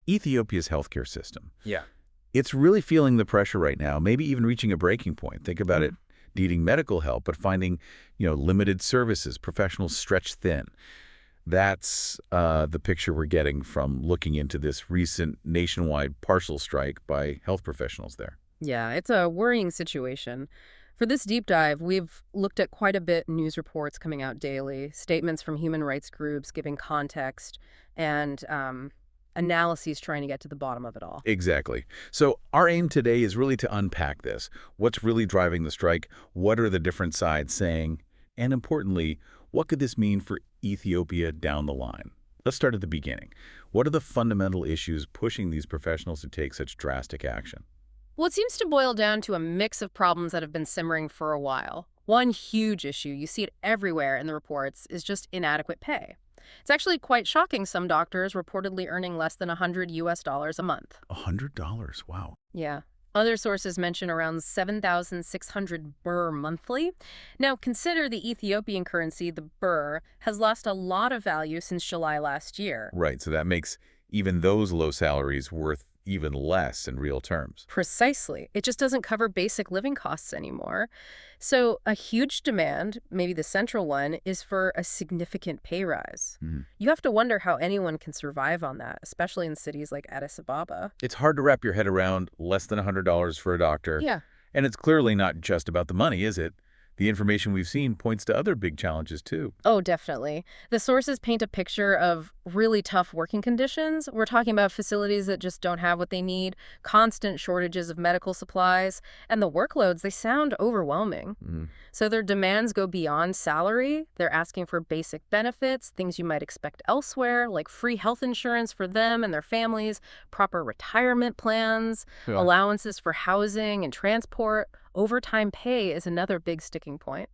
Ethiopia's healthcare system. Yeah. It's really feeling the pressure right now, maybe even reaching a breaking point. Think about it needing medical help, but finding, limited services, professionals stretched thin. That's the picture we're getting from looking into this recent nationwide partial strike by health professionals there. Yeah, it's a worrying situation. For this deep dive, we've looked at quite a bit news reports coming out daily, statements from human rights groups giving context, and analyses trying to get to the bottom of it all. Exactly. So our aim today is really to unpack this. What's really driving the strike? What are the different sides saying? And importantly, what could this mean for Ethiopia down the line? Let's start at the beginning. What are the fundamental issues pushing these professionals to take such drastic action? Well, it seems to boil down to a mix of problems that have been simmering for a while. One huge issue, you see it everywhere in the reports, is just inadequate pay. It's actually quite shocking, some doctors reportedly earning less than $100 a month. $100? Wow. Yeah. Other sources mention around 7,600 birr monthly. Now, consider the Ethiopian currency, the birr, has lost a lot of value since July last year. Right, so that makes even those low salaries worth even less in real terms. Precisely. It just doesn't cover basic living costs anymore. So a huge demand, maybe the central one, is for a significant pay rise. You have to wonder how anyone can survive on that, especially in cities like Addis Ababa. It's hard to wrap your head around less than $100 for a doctor. Yeah. And it's clearly not just about the money, is it? The information we've seen points to other big challenges, too. Oh, definitely. The sources paint a picture of really tough working conditions. We're talking about facilities that just don't have what they need, constant shortages of medical supplies, and the workloads, they sound overwhelming. So their demands go beyond salary. They're asking for basic benefits, things you might expect elsewhere, like free health insurance for them and their families, proper retirement plans, allowances for housing and transport. Overtime pay is another big sticking point.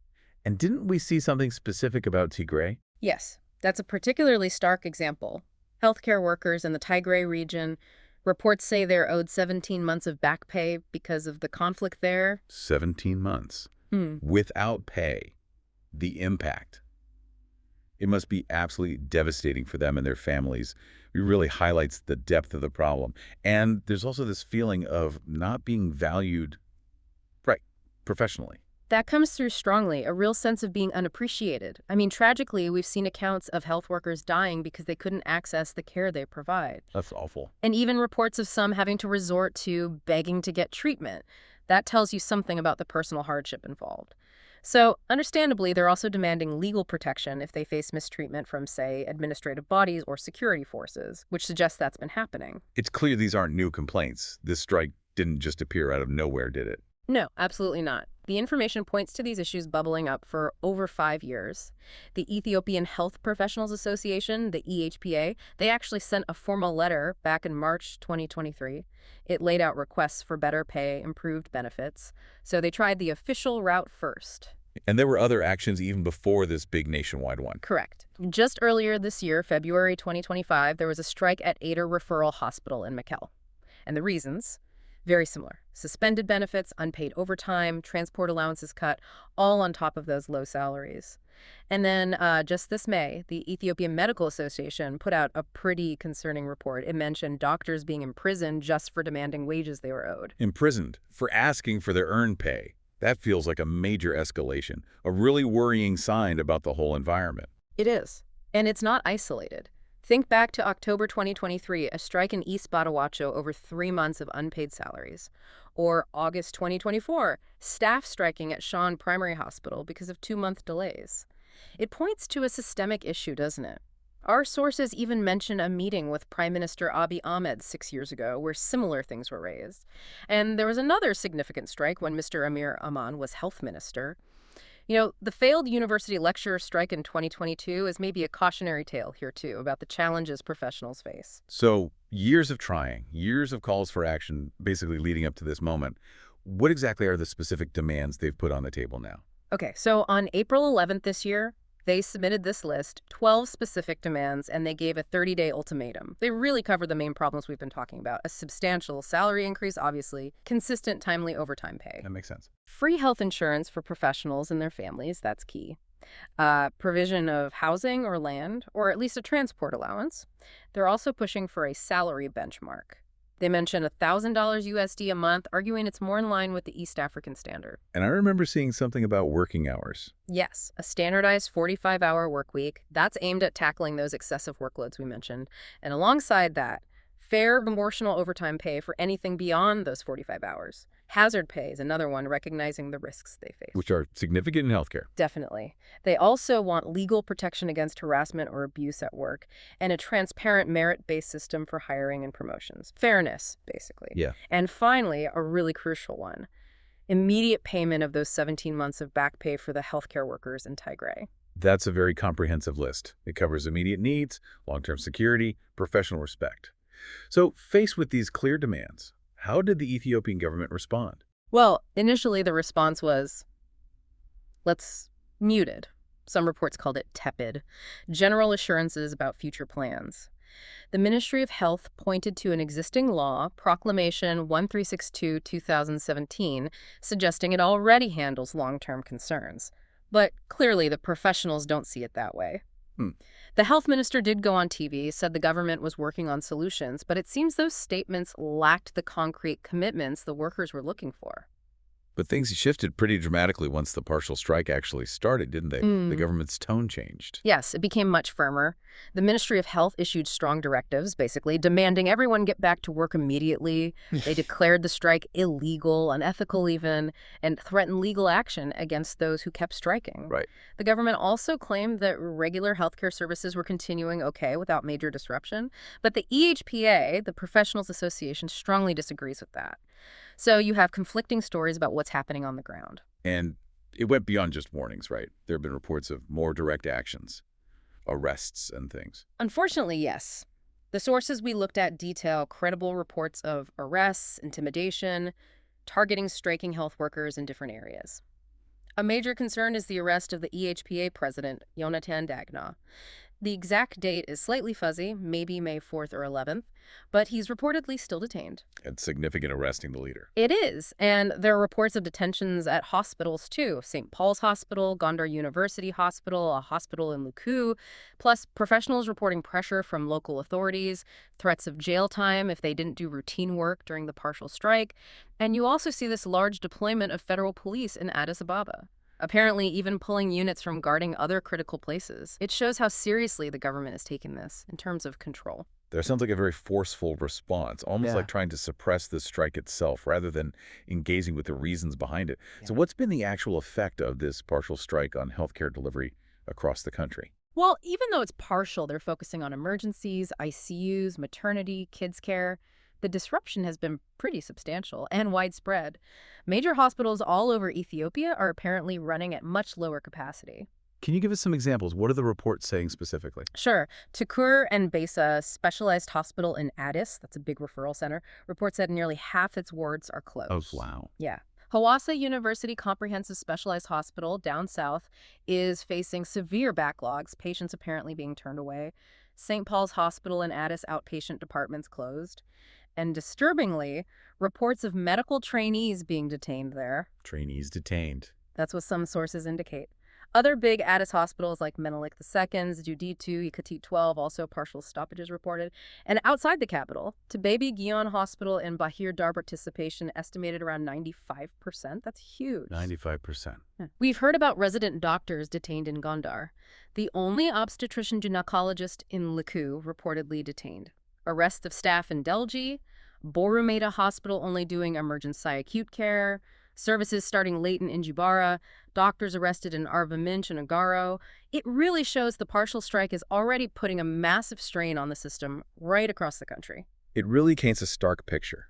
And didn't we see something specific about Tigray? Yes, that's a particularly stark example. Healthcare workers in the Tigray region, reports say they're owed 17 months of back pay because of the conflict there. 17 months. Without pay. The impact. It must be absolutely devastating for them and their families. It really highlights the depth of the problem. And there's also this feeling of not being valued professionally. That comes through strongly, a real sense of being unappreciated. I mean, tragically, we've seen accounts of health workers dying because they couldn't access the care they provide. That's awful. And even reports of some having to resort to begging to get treatment. That tells you something about the personal hardship involved. So, understandably, they're also demanding legal protection if they face mistreatment from, say, administrative bodies or security forces, which suggests that's been happening. It's clear these aren't new complaints. This strike didn't just appear out of nowhere, did it? No, absolutely not. The information points to these issues bubbling up for over 5 years. The Ethiopian Health Professionals Association, the EHPA, they actually sent a formal letter back in March 2023. It laid out requests for better pay, improved benefits. So they tried the official route first. And there were other actions even before this big nationwide one. Correct. Just earlier this year, February 2025, there was a strike at Ader Referral Hospital in Mekelle. And the reasons? Very similar. Suspended benefits, unpaid overtime, transport allowances cut, all on top of those low salaries. And then just this May, the Ethiopian Medical Association put out a pretty concerning report. It mentioned doctors being imprisoned just for demanding wages they were owed. Imprisoned for asking for their earned pay. That feels like a major escalation, a really worrying sign about the whole environment. It is. And it's not isolated. Think back to October 2023, a strike in East Badawacho over 3 months of unpaid salaries. Or August 2024, staff striking at Shawn Primary Hospital because of 2-month delays. It points to a systemic issue, doesn't it? Our sources even mention a meeting with Prime Minister Abiy Ahmed 6 years ago where similar things were raised. And there was another significant strike when Mr. Amir Aman was health minister. You know, the failed university lecturer strike in 2022 is maybe a cautionary tale here, too, about the challenges professionals face. So years of trying, years of calls for action, basically leading up to this moment. What exactly are the specific demands they've put on the table now? Okay, so on April 11th this year, they submitted this list, 12 specific demands, and they gave a 30-day ultimatum. They really covered the main problems we've been talking about. A substantial salary increase, obviously. Consistent, timely overtime pay. That makes sense. Free health insurance for professionals and their families, that's key. provision of housing or land, or at least a transport allowance. They're also pushing for a salary benchmark. They mention $1,000 USD a month, arguing it's more in line with the East African standard. And I remember seeing something about working hours. Yes, a standardized 45-hour work week. That's aimed at tackling those excessive workloads we mentioned. And alongside that, fair proportional overtime pay for anything beyond those 45 hours. Hazard pay is another one, recognizing the risks they face. Which are significant in healthcare. Definitely. They also want legal protection against harassment or abuse at work and a transparent merit-based system for hiring and promotions. Fairness, basically. Yeah. And finally, a really crucial one, immediate payment of those 17 months of back pay for the healthcare workers in Tigray. That's a very comprehensive list. It covers immediate needs, long-term security, professional respect. So, faced with these clear demands, how did the Ethiopian government respond? Well, initially the response was, muted. Some reports called it tepid. General assurances about future plans. The Ministry of Health pointed to an existing law, Proclamation 1362/2017, suggesting it already handles long-term concerns. But clearly the professionals don't see it that way. The health minister did go on TV, said the government was working on solutions, but it seems those statements lacked the concrete commitments the workers were looking for. But things shifted pretty dramatically once the partial strike actually started, didn't they? The government's tone changed. Yes, it became much firmer. The Ministry of Health issued strong directives, basically, demanding everyone get back to work immediately. They declared the strike illegal, unethical even, and threatened legal action against those who kept striking. Right. The government also claimed that regular healthcare services were continuing okay without major disruption. But the EHPA, the Professionals Association, strongly disagrees with that. So you have conflicting stories about what's happening on the ground. And it went beyond just warnings, right? There have been reports of more direct actions, arrests and things. Unfortunately, yes. The sources we looked at detail credible reports of arrests, intimidation, targeting striking health workers in different areas. A major concern is the arrest of the EHPA president, Yonatan Dagna. The exact date is slightly fuzzy, maybe May 4th or 11th, but he's reportedly still detained. And significant arresting the leader. It is, and there are reports of detentions at hospitals too. St. Paul's Hospital, Gondar University Hospital, a hospital in Luku, plus professionals reporting pressure from local authorities, threats of jail time if they didn't do routine work during the partial strike, and you also see this large deployment of federal police in Addis Ababa. Apparently even pulling units from guarding other critical places. It shows how seriously the government is taking this in terms of control. That sounds like a very forceful response, almost Yeah. like trying to suppress the strike itself rather than engaging with the reasons behind it. Yeah. So what's been the actual effect of this partial strike on healthcare delivery across the country? Well, even though it's partial, they're focusing on emergencies, ICUs, maternity, kids care. The disruption has been pretty substantial and widespread. Major hospitals all over Ethiopia are apparently running at much lower capacity. Can you give us some examples? What are the reports saying specifically? Sure. Tukur and Besa Specialized Hospital in Addis, that's a big referral center, reports that nearly half its wards are closed. Oh, wow. Yeah. Hawassa University Comprehensive Specialized Hospital down south is facing severe backlogs, patients apparently being turned away. St. Paul's Hospital in Addis outpatient departments closed. And disturbingly, reports of medical trainees being detained there. Trainees detained. That's what some sources indicate. Other big Addis hospitals like Menelik II's, Juditu, Ikatit 12, also partial stoppages reported. And outside the capital, Baby Gion Hospital in Bahir Dar participation estimated around 95%. That's huge. 95%. We've heard about resident doctors detained in Gondar. The only obstetrician gynecologist in Liku reportedly detained. Arrest of staff in Delgi, Borumeda Hospital only doing emergency acute care, services starting late in Njibara, doctors arrested in Arva Minch and Agaro. It really shows the partial strike is already putting a massive strain on the system right across the country. It really paints a stark picture.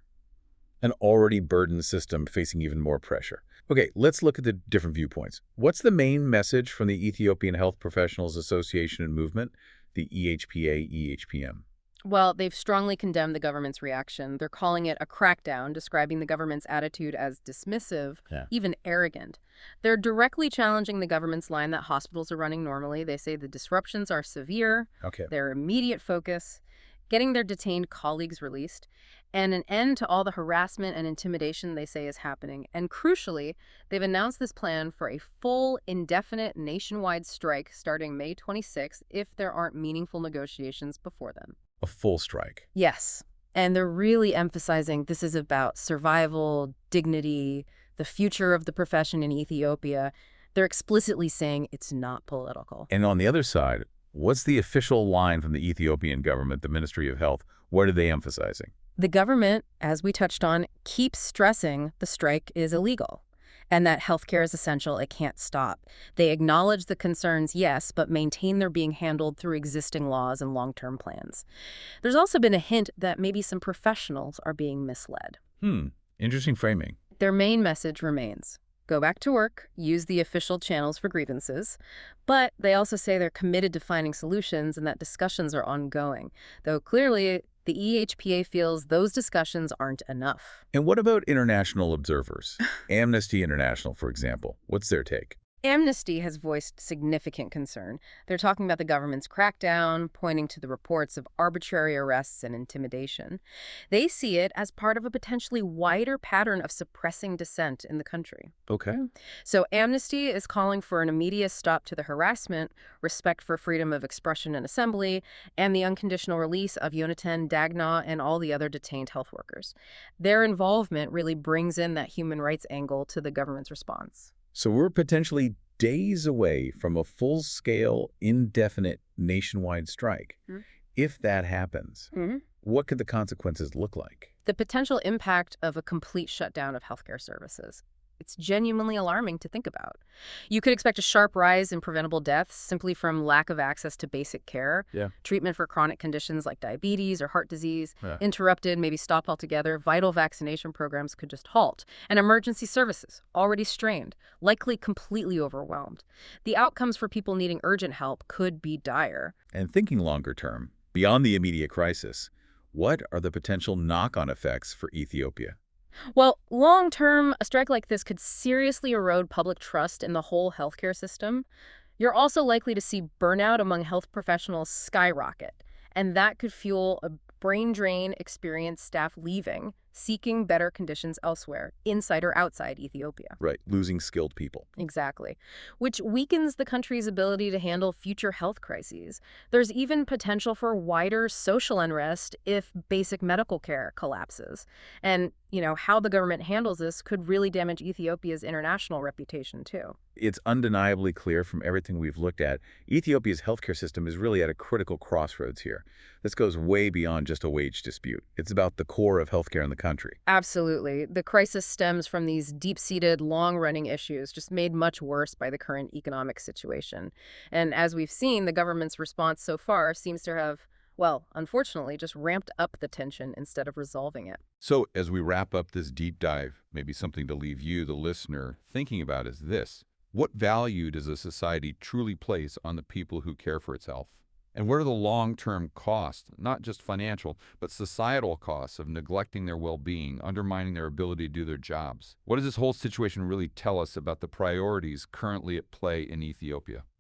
An already burdened system facing even more pressure. Okay, let's look at the different viewpoints. What's the main message from the Ethiopian Health Professionals Association and Movement, the EHPA-EHPM? Well, they've strongly condemned the government's reaction. They're calling it a crackdown, describing the government's attitude as dismissive, even arrogant. They're directly challenging the government's line that hospitals are running normally. They say the disruptions are severe, their immediate focus, getting their detained colleagues released, and an end to all the harassment and intimidation they say is happening. And crucially, they've announced this plan for a full, indefinite nationwide strike starting May 26th if there aren't meaningful negotiations before then. A full strike. Yes. And they're really emphasizing this is about survival, dignity, the future of the profession in Ethiopia. They're explicitly saying it's not political. And on the other side, what's the official line from the Ethiopian government, the Ministry of Health? What are they emphasizing? The government, as we touched on, keeps stressing the strike is illegal and that healthcare is essential, it can't stop. They acknowledge the concerns, yes, but maintain they're being handled through existing laws and long-term plans. There's also been a hint that maybe some professionals are being misled. Interesting framing. Their main message remains: go back to work, use the official channels for grievances. But they also say they're committed to finding solutions and that discussions are ongoing, though clearly the EHPA feels those discussions aren't enough. And what about international observers? Amnesty International, for example. What's their take? Amnesty has voiced significant concern. They're talking about the government's crackdown, pointing to the reports of arbitrary arrests and intimidation. They see it as part of a potentially wider pattern of suppressing dissent in the country. Okay. So Amnesty is calling for an immediate stop to the harassment, respect for freedom of expression and assembly, and the unconditional release of Yonatan Dagna and all the other detained health workers. Their involvement really brings in that human rights angle to the government's response. So we're potentially days away from a full-scale, indefinite nationwide strike. If that happens, what could the consequences look like? The potential impact of a complete shutdown of healthcare services. It's genuinely alarming to think about. You could expect a sharp rise in preventable deaths simply from lack of access to basic care. Treatment for chronic conditions like diabetes or heart disease, interrupted, maybe stopped altogether. Vital vaccination programs could just halt. And emergency services, already strained, likely completely overwhelmed. The outcomes for people needing urgent help could be dire. And thinking longer term, beyond the immediate crisis, what are the potential knock-on effects for Ethiopia? Well, long-term, a strike like this could seriously erode public trust in the whole healthcare system. You're also likely to see burnout among health professionals skyrocket, and that could fuel a brain drain, experienced staff leaving, seeking better conditions elsewhere, inside or outside Ethiopia. Right, losing skilled people. Exactly. Which weakens the country's ability to handle future health crises. There's even potential for wider social unrest if basic medical care collapses. And, how the government handles this could really damage Ethiopia's international reputation, too. It's undeniably clear from everything we've looked at, Ethiopia's healthcare system is really at a critical crossroads here. This goes way beyond just a wage dispute. It's about the core of healthcare in the country. Absolutely. The crisis stems from these deep-seated, long-running issues, just made much worse by the current economic situation. And as we've seen, the government's response so far seems to have, well, unfortunately, just ramped up the tension instead of resolving it. So as we wrap up this deep dive, maybe something to leave you, the listener, thinking about is this. What value does a society truly place on the people who care for its health? And what are the long-term costs, not just financial, but societal costs of neglecting their well-being, undermining their ability to do their jobs? What does this whole situation really tell us about the priorities currently at play in Ethiopia?